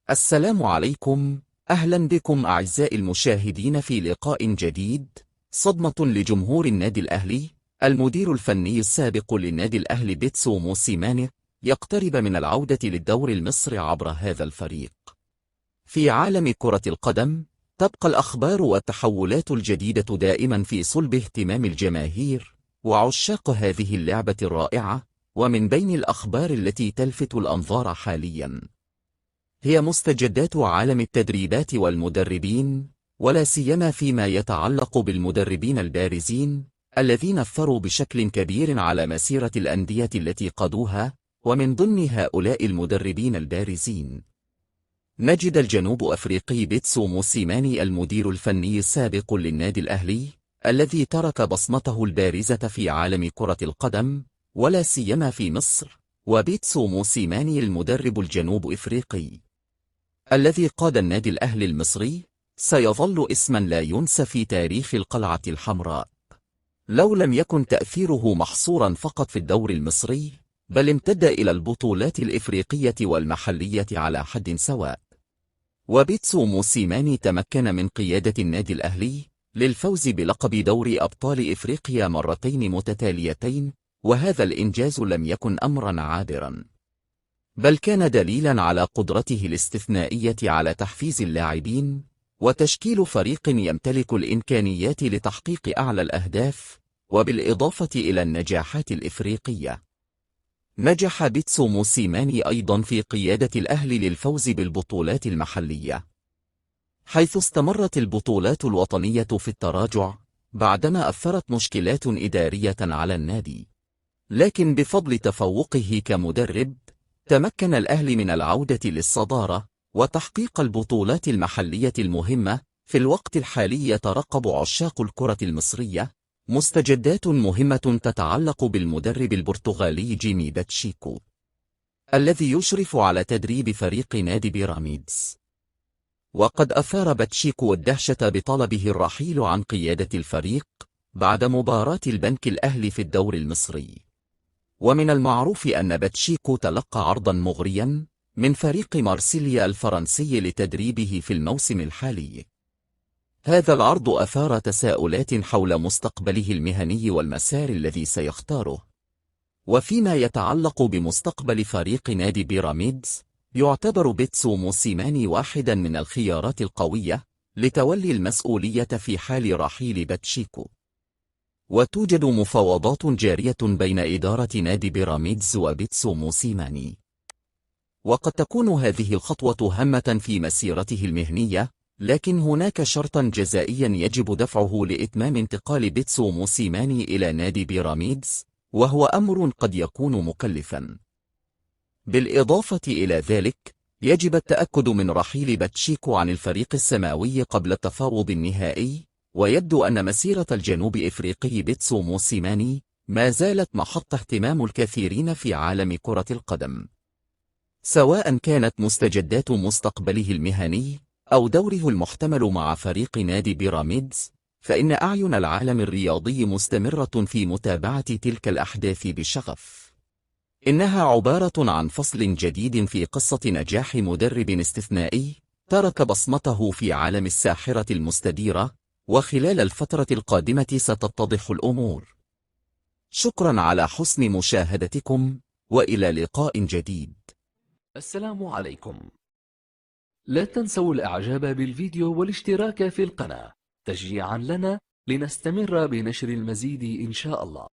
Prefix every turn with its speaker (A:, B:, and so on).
A: السلام عليكم، أهلا بكم أعزائي المشاهدين في لقاء جديد. صدمة لجمهور النادي الأهلي. المدير الفني السابق للنادي الأهلي بيتسو موسيماني يقترب من العودة للدوري المصري عبر هذا الفريق. في عالم كرة القدم، تبقى الأخبار والتحولات الجديدة دائما في صلب اهتمام الجماهير وعشاق هذه اللعبة الرائعة. ومن بين الأخبار التي تلفت الأنظار حاليا هي مستجدات عالم التدريبات والمدربين، ولا سيما فيما يتعلق بالمدربين البارزين الذين أثروا بشكل كبير على مسيرة الأندية التي قادوها. ومن ضمن هؤلاء المدربين البارزين نجد الجنوب أفريقي بيتسو موسيماني المدير الفني السابق للنادي الأهلي، الذي ترك بصمته البارزة في عالم كرة القدم ولا سيما في مصر. وبيتسو موسيماني المدرب الجنوب أفريقي الذي قاد النادي الأهلي المصري سيظل اسما لا ينسى في تاريخ القلعة الحمراء، لو لم يكن تأثيره محصورا فقط في الدوري المصري، بل امتد إلى البطولات الإفريقية والمحلية على حد سواء. وبيتسو موسيماني تمكن من قيادة النادي الأهلي للفوز بلقب دوري أبطال إفريقيا مرتين متتاليتين، وهذا الإنجاز لم يكن أمرا عابرا، بل كان دليلا على قدرته الاستثنائية على تحفيز اللاعبين وتشكيل فريق يمتلك الإمكانيات لتحقيق أعلى الأهداف. وبالإضافة إلى النجاحات الإفريقية، نجح بيتسو موسيماني أيضا في قيادة الأهلي للفوز بالبطولات المحلية، حيث استمرت البطولات الوطنية في التراجع بعدما أثرت مشكلات إدارية على النادي. لكن بفضل تفوقه كمدرب، تمكن الأهلي من العودة للصدارة وتحقيق البطولات المحلية المهمة. في الوقت الحالي يترقب عشاق الكرة المصرية مستجدات مهمة تتعلق بالمدرب البرتغالي جيمي باتشيكو، الذي يشرف على تدريب فريق نادي بيراميدز. وقد أثار باتشيكو الدهشة بطلبه الرحيل عن قيادة الفريق بعد مباراة البنك الأهلي في الدوري المصري. ومن المعروف أن باتشيكو تلقى عرضا مغريا من فريق مارسيليا الفرنسي لتدريبه في الموسم الحالي. هذا العرض أثار تساؤلات حول مستقبله المهني والمسار الذي سيختاره. وفيما يتعلق بمستقبل فريق نادي بيراميدز، يعتبر بيتسو موسيماني واحدا من الخيارات القوية لتولي المسؤولية في حال رحيل باتشيكو. وتوجد مفاوضات جارية بين إدارة نادي بيراميدز وبيتسو موسيماني، وقد تكون هذه الخطوة هامة في مسيرته المهنية، لكن هناك شرطا جزائيا يجب دفعه لإتمام انتقال بيتسو موسيماني إلى نادي بيراميدز، وهو أمر قد يكون مكلفا. بالإضافة إلى ذلك، يجب التأكد من رحيل باتشيكو عن الفريق السماوي قبل التفاوض النهائي. ويبدو أن مسيرة الجنوب إفريقي بيتسو موسيماني ما زالت محط اهتمام الكثيرين في عالم كرة القدم، سواء كانت مستجدات مستقبله المهني أو دوره المحتمل مع فريق نادي بيراميدز، فإن أعين العالم الرياضي مستمرة في متابعة تلك الأحداث بشغف. إنها عبارة عن فصل جديد في قصة نجاح مدرب استثنائي ترك بصمته في عالم الساحرة المستديرة، وخلال الفترة القادمة ستتضح الأمور. شكرا على حسن مشاهدتكم، وإلى لقاء جديد.
B: السلام عليكم. لا تنسوا الإعجاب بالفيديو والاشتراك في القناة تشجيعا لنا لنستمر بنشر المزيد إن شاء الله.